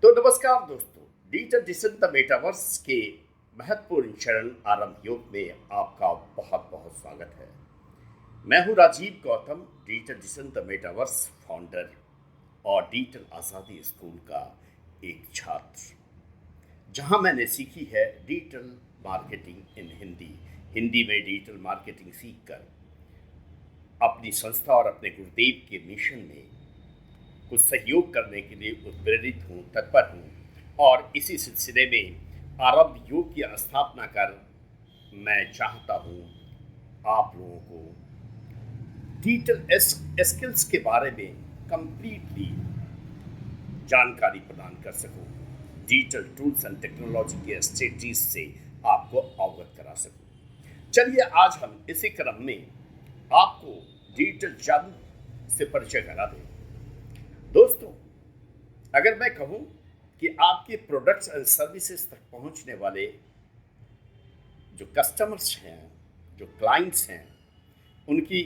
तो नमस्कार दोस्तों, डिजिटल डिजिटल द मेटावर्स के महत्वपूर्ण चरण आरंभ योग में आपका बहुत बहुत स्वागत है। मैं हूं Rajiv Gautam, digital digital the metaverse founder और डिजिटल आज़ादी स्कूल का एक छात्र, जहां मैंने सीखी है डिजिटल मार्केटिंग इन हिंदी में डिजिटल मार्केटिंग सीखकर अपनी संस्था और अपने गुरुदेव के मिशन में कुछ सहयोग करने के लिए उत्प्रेरित हूँ, तत्पर हूँ और इसी सिलसिले में आरंभ योग की स्थापना कर मैं चाहता हूँ आप लोगों को डिजिटल स्किल्स के बारे में कंप्लीटली जानकारी प्रदान कर सकूँ, डिजिटल टूल्स एंड टेक्नोलॉजी के स्ट्रेटजीज से आपको अवगत करा सकूँ। चलिए आज हम इसी क्रम में आपको डिजिटल जादू से परिचय करा दें। दोस्तों, अगर मैं कहूं कि आपके प्रोडक्ट्स एंड सर्विसेज तक पहुंचने वाले जो कस्टमर्स हैं, जो क्लाइंट्स हैं, उनकी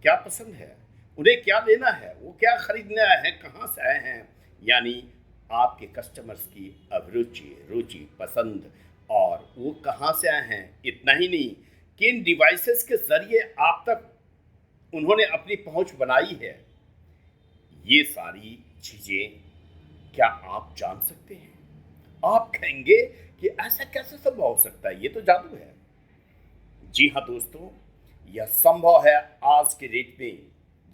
क्या पसंद है, उन्हें क्या लेना है, वो क्या खरीदने आए हैं, कहां से आए हैं, यानी आपके कस्टमर्स की अभिरुचि, रुचि, पसंद और वो कहां से आए हैं, इतना ही नहीं किन डिवाइसेस के जरिए आप तक उन्होंने अपनी पहुंच बनाई है, ये सारी चीजें क्या आप जान सकते हैं? आप कहेंगे कि ऐसा कैसे संभव हो सकता है, ये तो जादू है। जी हाँ दोस्तों, यह संभव है आज के डेट में।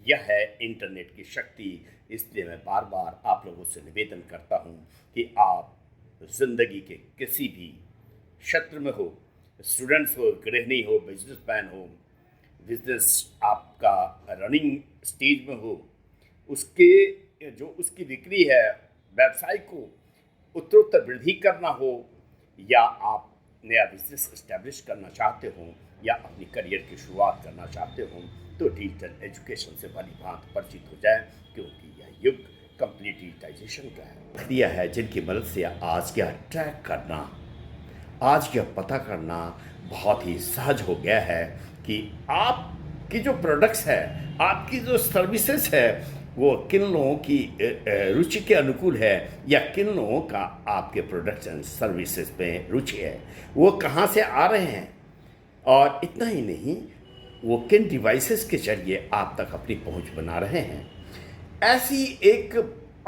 यह है इंटरनेट की शक्ति। इसलिए मैं बार बार आप लोगों से निवेदन करता हूं कि आप जिंदगी के किसी भी क्षेत्र में हो, स्टूडेंट्स हो, गृहिणी हो, बिजनेसमैन हो, बिजनेस आपका रनिंग स्टेज में हो, उसके जो उसकी बिक्री है, व्यवसाय को उत्तरोत्तर वृद्धि करना हो, या आप नया बिजनेस एस्टैब्लिश करना चाहते हो, या अपनी करियर की शुरुआत करना चाहते हो, तो डिजिटल एजुकेशन से भली भांति परिचित हो जाए, क्योंकि यह युग कंप्लीट डिजिटाइजेशन का है। प्रक्रिया है जिनकी मदद से आज का ट्रैक करना, आज का पता करना बहुत ही सहज हो गया है कि आपकी जो प्रोडक्ट्स है, आपकी जो सर्विसेज है, वो किन लोगों की रुचि के अनुकूल है, या किन लोगों का आपके प्रोडक्ट्स एंड सर्विसेज में रुचि है, वो कहाँ से आ रहे हैं, और इतना ही नहीं वो किन डिवाइसेस के जरिए आप तक अपनी पहुंच बना रहे हैं। ऐसी एक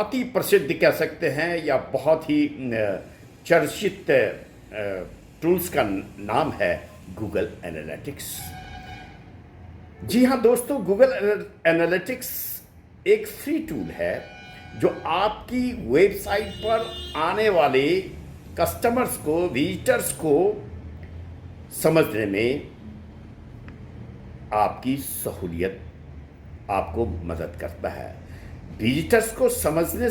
अति प्रसिद्ध कह सकते हैं या बहुत ही चर्चित टूल्स का नाम है गूगल एनालिटिक्स। जी हाँ दोस्तों, गूगल एनालिटिक्स एक फ्री टूल है जो आपकी वेबसाइट पर आने वाले कस्टमर्स को, विजिटर्स को समझने में आपकी सहूलियत, आपको मदद करता है। विजिटर्स को समझने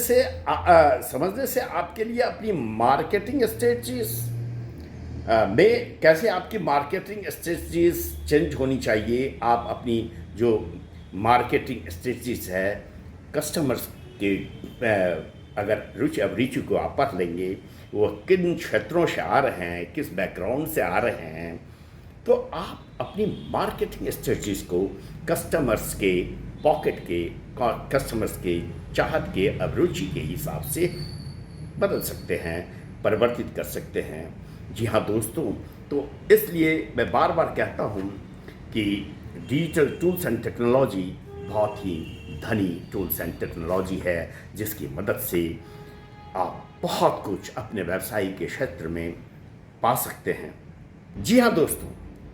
से आपके लिए अपनी मार्केटिंग स्ट्रेटजीज में कैसे आपकी मार्केटिंग स्ट्रेटजीज चेंज होनी चाहिए, आप अपनी जो मार्केटिंग स्ट्रेटजीज है, कस्टमर्स के अगर रुचि अभिरुचि को आप पढ़ लेंगे, वो किन क्षेत्रों से आ रहे हैं, किस बैकग्राउंड से आ रहे हैं, तो आप अपनी मार्केटिंग स्ट्रेटजीज को कस्टमर्स के पॉकेट के, कस्टमर्स के चाहत के, अभिरुचि के हिसाब से बदल सकते हैं, परिवर्तित कर सकते हैं। जी हाँ दोस्तों, तो इसलिए मैं बार बार कहता हूँ कि डिजिटल टूल्स एंड टेक्नोलॉजी बहुत ही धनी टूल्स एंड टेक्नोलॉजी है, जिसकी मदद से आप बहुत कुछ अपने व्यवसाय के क्षेत्र में पा सकते हैं। जी हाँ दोस्तों,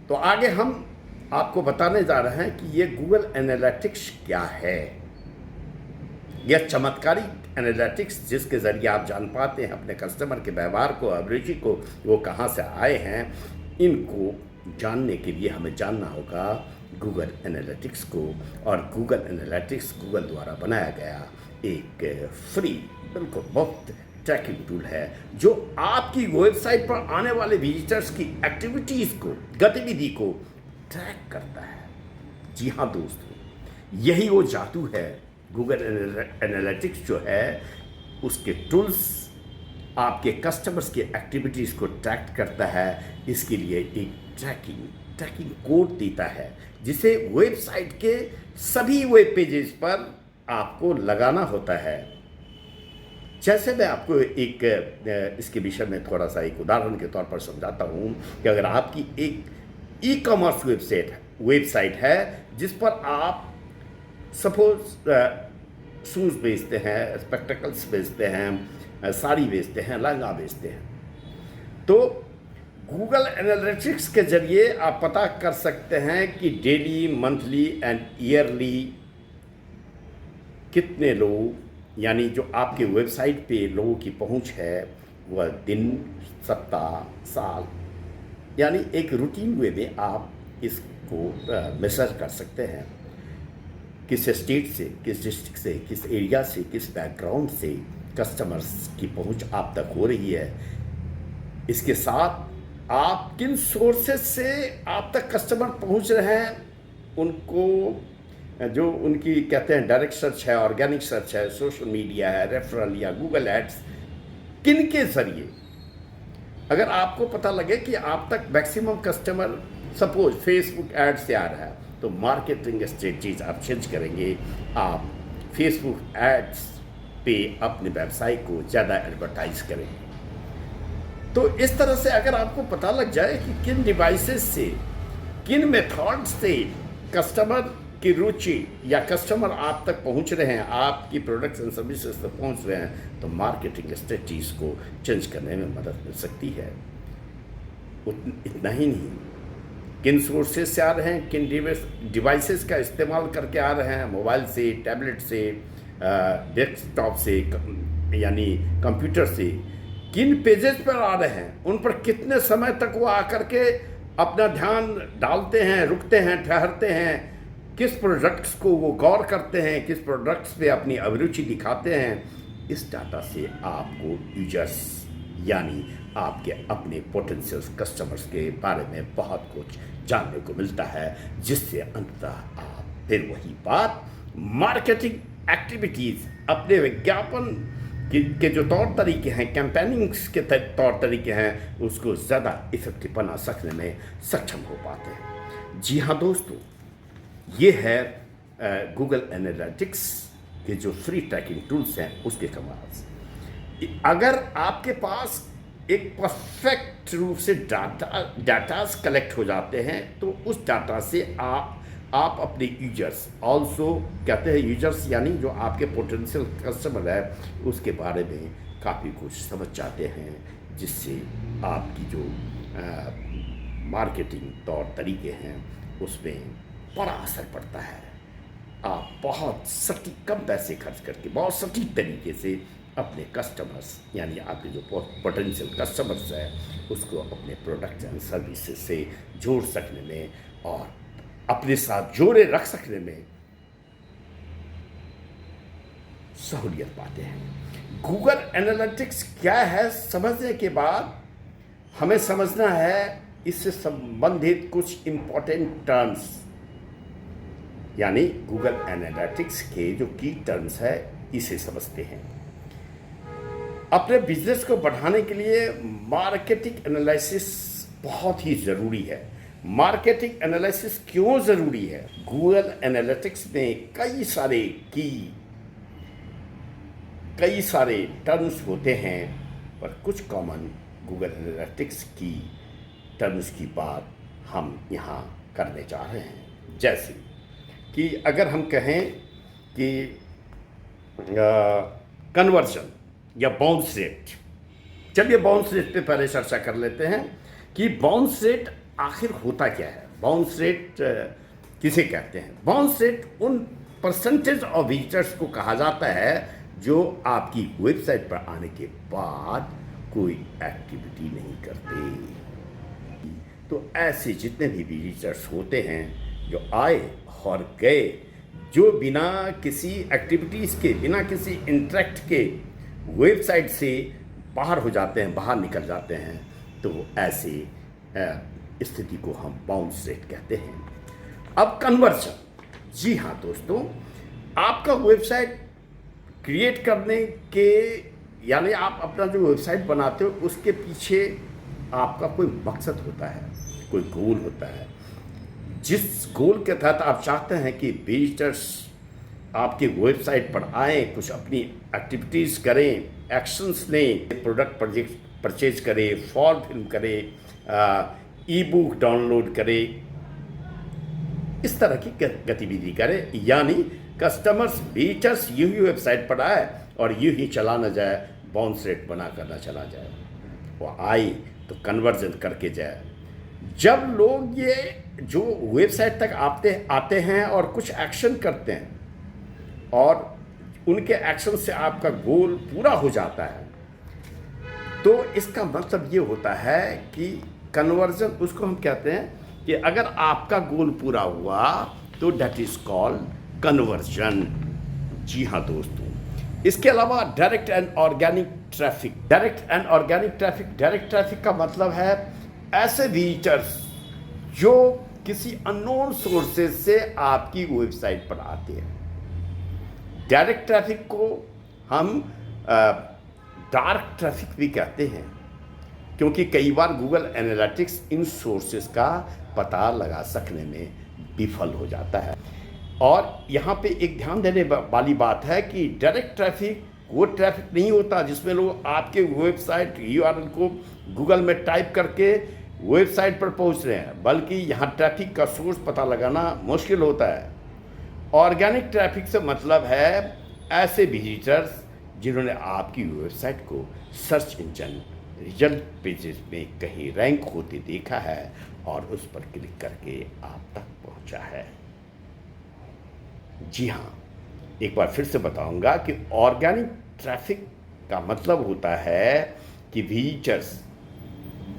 तो आगे हम आपको बताने जा रहे हैं कि ये गूगल एनालिटिक्स क्या है। यह चमत्कारिक एनालिटिक्स जिसके ज़रिए आप जान पाते हैं अपने कस्टमर के व्यवहार को, अभिरुचि को, वो कहाँ से आए हैं, इनको जानने के लिए हमें जानना होगा गूगल एनालिटिक्स को। और गूगल एनालिटिक्स गूगल द्वारा बनाया गया एक फ्री, बिल्कुल मुफ्त ट्रैकिंग टूल है, जो आपकी वेबसाइट पर आने वाले विजिटर्स की एक्टिविटीज़ को, गतिविधि को ट्रैक करता है। जी हाँ दोस्तों, यही वो जादू है। गूगल एनालिटिक्स जो है, उसके टूल्स आपके कस्टमर्स की एक्टिविटीज़ को ट्रैक करता है। इसके लिए एक ट्रैकिंग कोड देता है, जिसे वेबसाइट के सभी वेब पेजेस पर आपको लगाना होता है। जैसे मैं आपको एक इसके विषय में थोड़ा सा एक उदाहरण के तौर पर समझाता हूँ कि अगर आपकी एक ई कॉमर्स वेबसाइट है जिस पर आप सपोज शूज़ बेचते हैं, स्पेक्टिकल्स बेचते हैं, साड़ी बेचते हैं, लहंगा बेचते हैं, तो गूगल एनालिटिक्स के जरिए आप पता कर सकते हैं कि डेली, मंथली एंड ईयरली कितने लोग, यानी जो आपके वेबसाइट पे लोगों की पहुंच है वह दिन, सप्ताह, साल, यानी एक रूटीन वे में आप इसको मेजर कर सकते हैं। किस स्टेट से, किस डिस्ट्रिक्ट से, किस एरिया से, किस बैकग्राउंड से कस्टमर्स की पहुंच आप तक हो रही है। इसके साथ आप किन सोर्सेस से आप तक कस्टमर पहुंच रहे हैं, उनको जो उनकी कहते हैं डायरेक्ट सर्च है, ऑर्गेनिक सर्च है, सोशल मीडिया है, रेफरल या गूगल एड्स, किन के जरिए अगर आपको पता लगे कि आप तक maximum customer suppose Facebook ad से आ रहा है, तो मार्केटिंग स्ट्रेटजीज आप चेंज करेंगे। आप फेसबुक एड्स पे अपने व्यवसाय को ज़्यादा एडवर्टाइज करेंगे। तो इस तरह से अगर आपको पता लग जाए कि किन डिवाइसेस से, किन मेथड से कस्टमर की रुचि या कस्टमर आप तक पहुंच रहे हैं, आपकी प्रोडक्ट्स एंड सर्विसेज तक पहुंच रहे हैं, तो मार्केटिंग स्ट्रेटजीज को चेंज करने में मदद मिल सकती है। इतना ही नहीं, किन सोर्सेज से आ रहे हैं, किन डिवाइसेस का इस्तेमाल करके आ रहे हैं, मोबाइल से, टैबलेट से, डेस्कटॉप से, यानी कंप्यूटर से, किन पेजेस पर आ रहे हैं, उन पर कितने समय तक वो आकर के अपना ध्यान डालते हैं, रुकते हैं, ठहरते हैं, किस प्रोडक्ट्स को वो गौर करते हैं, किस प्रोडक्ट्स पे अपनी अभिरुचि दिखाते हैं। इस डाटा से आपको यूजर्स यानी आपके अपने पोटेंशियल कस्टमर्स के बारे में बहुत कुछ जानने को मिलता है, जिससे अंततः आप फिर वही बात मार्केटिंग एक्टिविटीज़, अपने विज्ञापन के जो तौर तरीके हैं, कैंपेनिंग्स के तौर तरीके हैं, उसको ज़्यादा इफेक्टिव बना सकने में सक्षम हो पाते हैं। जी हाँ दोस्तों, ये है गूगल एनालिटिक्स के जो फ्री ट्रैकिंग टूल्स हैं उसके कमाल से। अगर आपके पास एक परफेक्ट रूप से डाटास कलेक्ट हो जाते हैं, तो उस डाटा से आप अपने यूजर्स, ऑल्सो कहते हैं यूजर्स यानी जो आपके पोटेंशियल कस्टमर है, उसके बारे में काफ़ी कुछ समझ जाते हैं, जिससे आपकी जो मार्केटिंग तौर तरीके हैं उसमें बड़ा असर पड़ता है। आप बहुत सटीक, कम पैसे खर्च करके बहुत सटीक तरीके से अपने कस्टमर्स यानी आपके जो पोटेंशियल कस्टमर्स हैं उसको अपने प्रोडक्ट्स एंड सर्विसेज से जोड़ सकने में और अपने साथ जोड़े रख सकने में सहूलियत पाते हैं। गूगल एनालिटिक्स क्या है समझने के बाद हमें समझना है इससे संबंधित कुछ इम्पोर्टेंट टर्म्स, यानी गूगल एनालिटिक्स के जो की टर्म्स है इसे समझते हैं। अपने बिजनेस को बढ़ाने के लिए मार्केटिंग एनालिसिस बहुत ही ज़रूरी है। मार्केटिंग एनालिसिस क्यों ज़रूरी है? गूगल एनालिटिक्स में कई सारे टर्म्स होते हैं, पर कुछ कॉमन गूगल एनालिटिक्स की टर्म्स की बात हम यहाँ करने जा रहे हैं। जैसे कि अगर हम कहें कि कन्वर्जन या बाउंस रेट, चलिए बाउंस रेट पे पहले चर्चा कर लेते हैं कि बाउंस रेट आखिर होता क्या है। बाउंस रेट किसे कहते हैं? बाउंस रेट उन परसेंटेज ऑफ विजिटर्स को कहा जाता है जो आपकी वेबसाइट पर आने के बाद कोई एक्टिविटी नहीं करते। तो ऐसे जितने भी विजिटर्स होते हैं जो आए और गए, जो बिना किसी एक्टिविटीज़ के, बिना किसी इंटरेक्ट के वेबसाइट से बाहर हो जाते हैं, बाहर निकल जाते हैं, तो ऐसे स्थिति को हम बाउंस रेट कहते हैं। अब कन्वर्जन, जी हाँ दोस्तों, आपका वेबसाइट क्रिएट करने के, यानी आप अपना जो वेबसाइट बनाते हो उसके पीछे आपका कोई मकसद होता है, कोई गोल होता है, जिस गोल के तहत आप चाहते हैं कि विजिटर्स आपके वेबसाइट पर आएँ, कुछ अपनी एक्टिविटीज़ करें, एक्शंस लें, प्रोडक्ट परचेज करें, फॉर्म फिल करें, ई बुक डाउनलोड करें, इस तरह की गतिविधि करें। यानी कस्टमर्स विजिटर्स यूं ही वेबसाइट पर आए और यूं ही चला न जाए, बाउंस रेट बना कर ना चला जाए, वो आई तो कन्वर्जन करके जाए। जब लोग ये जो वेबसाइट तक आते हैं और कुछ एक्शन करते हैं और उनके एक्शन से आपका गोल पूरा हो जाता है, तो इसका मतलब ये होता है कि कन्वर्जन, उसको हम कहते हैं कि अगर आपका गोल पूरा हुआ तो डेट इज कॉल्ड कन्वर्जन। जी हाँ दोस्तों, इसके अलावा direct and organic traffic. Direct traffic का मतलब है ऐसे विजिटर्स जो किसी अननोन सोर्सेज से आपकी वेबसाइट पर आते हैं। डायरेक्ट ट्रैफिक को हम डार्क ट्रैफिक भी कहते हैं, क्योंकि कई बार गूगल एनालिटिक्स इन सोर्सेज का पता लगा सकने में विफल हो जाता है। और यहाँ पे एक ध्यान देने वाली बात है कि डायरेक्ट ट्रैफिक वो ट्रैफिक नहीं होता जिसमें लोग आपके वेबसाइट यूआरएल को गूगल में टाइप करके वेबसाइट पर पहुँच रहे हैं, बल्कि यहाँ ट्रैफिक का सोर्स पता लगाना मुश्किल होता है। ऑर्गेनिक ट्रैफिक से मतलब है ऐसे विजिटर्स जिन्होंने आपकी वेबसाइट को सर्च इंजन रिजल्ट पेजेस में कहीं रैंक होते देखा है और उस पर क्लिक करके आप तक पहुंचा है। जी हाँ, एक बार फिर से बताऊंगा कि ऑर्गेनिक ट्रैफिक का मतलब होता है कि विजिटर्स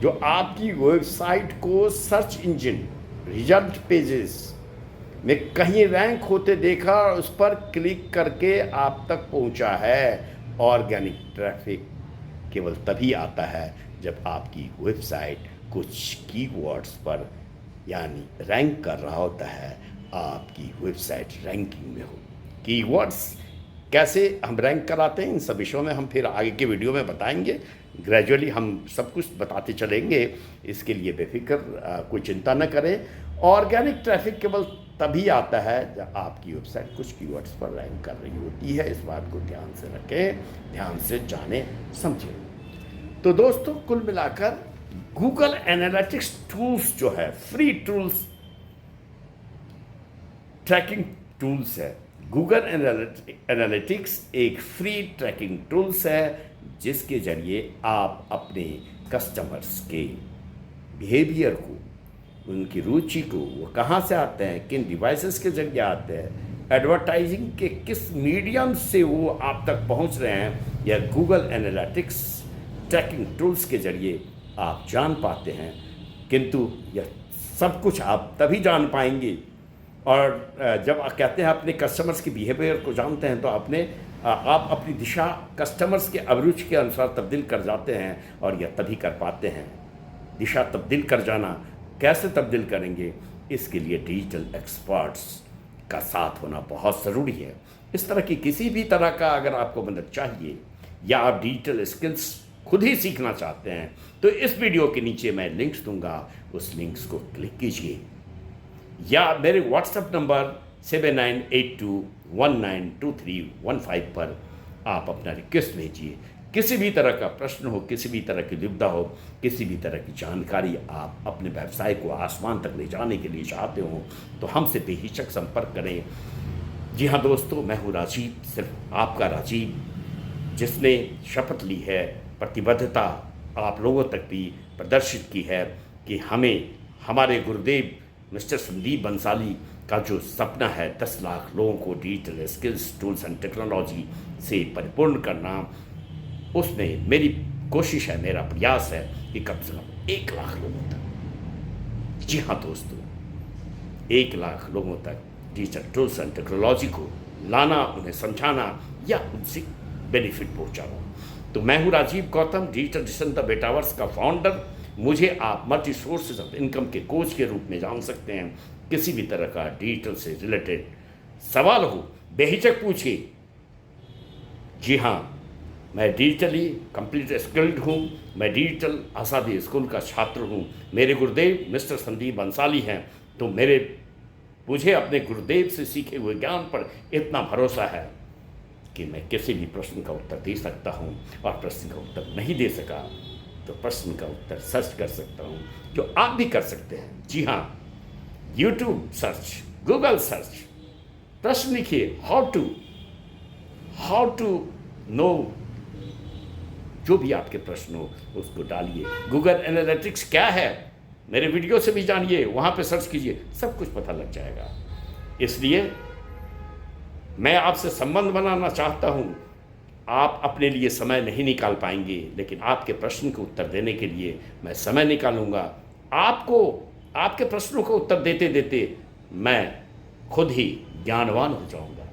जो आपकी वेबसाइट को सर्च इंजन रिजल्ट पेजेस में कहीं रैंक होते देखा और उस पर क्लिक करके आप तक पहुंचा है। ऑर्गेनिक ट्रैफिक केवल तभी आता है जब आपकी वेबसाइट कुछ कीवर्ड्स पर यानी रैंक कर रहा होता है, आपकी वेबसाइट रैंकिंग में हो। कीवर्ड्स कैसे हम रैंक कराते हैं, इन सब विषयों में हम फिर आगे के वीडियो में बताएंगे। ग्रेजुअली हम सब कुछ बताते चलेंगे, इसके लिए बेफिक्र कोई चिंता न करें। ऑर्गेनिक ट्रैफिक केवल तभी आता है जब आपकी वेबसाइट कुछ कीवर्ड्स पर रैंक कर रही होती है। इस बात को ध्यान से रखें, ध्यान से जानें, समझें। तो दोस्तों, कुल मिलाकर गूगल एनालिटिक्स टूल्स जो है, फ्री टूल्स, ट्रैकिंग टूल्स है। गूगल एनालिटिक्स एक फ्री ट्रैकिंग टूल्स है जिसके जरिए आप अपने कस्टमर्स के बिहेवियर को, उनकी रुचि को, वो कहाँ से आते हैं, किन डिवाइसेस के जरिए आते हैं, एडवर्टाइजिंग के किस मीडियम से वो आप तक पहुंच रहे हैं, या गूगल एनालिटिक्स ट्रैकिंग टूल्स के जरिए आप जान पाते हैं। किंतु यह सब कुछ आप तभी जान पाएंगे और जब कहते हैं अपने कस्टमर्स के बिहेवियर को जानते हैं, तो आप अपनी दिशा कस्टमर्स के अभिरुचि के अनुसार तब्दील कर जाते हैं और यह तभी कर पाते हैं। दिशा तब्दील कर जाना कैसे तब्दील करेंगे, इसके लिए डिजिटल एक्सपर्ट्स का साथ होना बहुत ज़रूरी है। इस तरह की किसी भी तरह का अगर आपको मदद चाहिए या आप डिजिटल स्किल्स खुद ही सीखना चाहते हैं, तो इस वीडियो के नीचे मैं लिंक्स दूंगा, उस लिंक्स को क्लिक कीजिए या मेरे व्हाट्सएप नंबर 7982192315 पर आप अपना रिक्वेस्ट भेजिए। किसी भी तरह का प्रश्न हो, किसी भी तरह की दुविधा हो, किसी भी तरह की जानकारी आप अपने व्यवसाय को आसमान तक ले जाने के लिए चाहते हो, तो हमसे बेहिचक संपर्क करें। जी हाँ दोस्तों, मैं हूँ राजीव, सिर्फ आपका राजीव, जिसने शपथ ली है, प्रतिबद्धता आप लोगों तक भी प्रदर्शित की है कि हमें हमारे गुरुदेव मिस्टर संदीप बंसाली का जो सपना है 10 लाख लोगों को digital skills, tools and technology से परिपूर्ण करना, उसमें मेरी कोशिश है, मेरा प्रयास है कि कम से कम 1 लाख लोगों तक, जी हाँ दोस्तों, 1 लाख लोगों तक डिजिटल टूल्स एंड टेक्नोलॉजी को लाना, उन्हें समझाना या उनसे बेनिफिट पहुँचाना। तो मैं हूँ Rajiv Gautam, digital decent the metaverse का फाउंडर। मुझे आप मल्टी सोर्सेज ऑफ इनकम के कोच के रूप में जान सकते हैं। किसी भी तरह का डिजिटल से रिलेटेड सवाल हो, बेहिचक पूछिए। जी हाँ, मैं डिजिटली कंप्लीट स्किल्ड हूँ, मैं डिजिटल आसादी स्कूल का छात्र हूँ। मेरे गुरुदेव मिस्टर संदीप बंसाली हैं, तो मेरे मुझे अपने गुरुदेव से सीखे हुए ज्ञान पर इतना भरोसा है कि मैं किसी भी प्रश्न का उत्तर दे सकता हूँ, और प्रश्न का उत्तर नहीं दे सका तो प्रश्न का उत्तर सर्च कर सकता हूँ, जो आप भी कर सकते हैं। जी हाँ, यूट्यूब सर्च, गूगल सर्च, प्रश्न लिखिए हाउ टू नो, जो भी आपके प्रश्न हो उसको डालिए। गूगल एनालिटिक्स क्या है, मेरे वीडियो से भी जानिए, वहाँ पे सर्च कीजिए, सब कुछ पता लग जाएगा। इसलिए मैं आपसे संबंध बनाना चाहता हूँ। आप अपने लिए समय नहीं निकाल पाएंगे, लेकिन आपके प्रश्न के उत्तर देने के लिए मैं समय निकालूंगा। आपको आपके प्रश्नों को उत्तर देते देते मैं खुद ही ज्ञानवान हो जाऊंगा।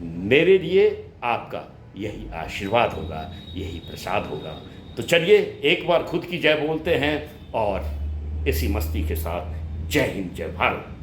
मेरे लिए आपका यही आशीर्वाद होगा, यही प्रसाद होगा। तो चलिए एक बार खुद की जय बोलते हैं, और इसी मस्ती के साथ जय हिंद, जय भारत।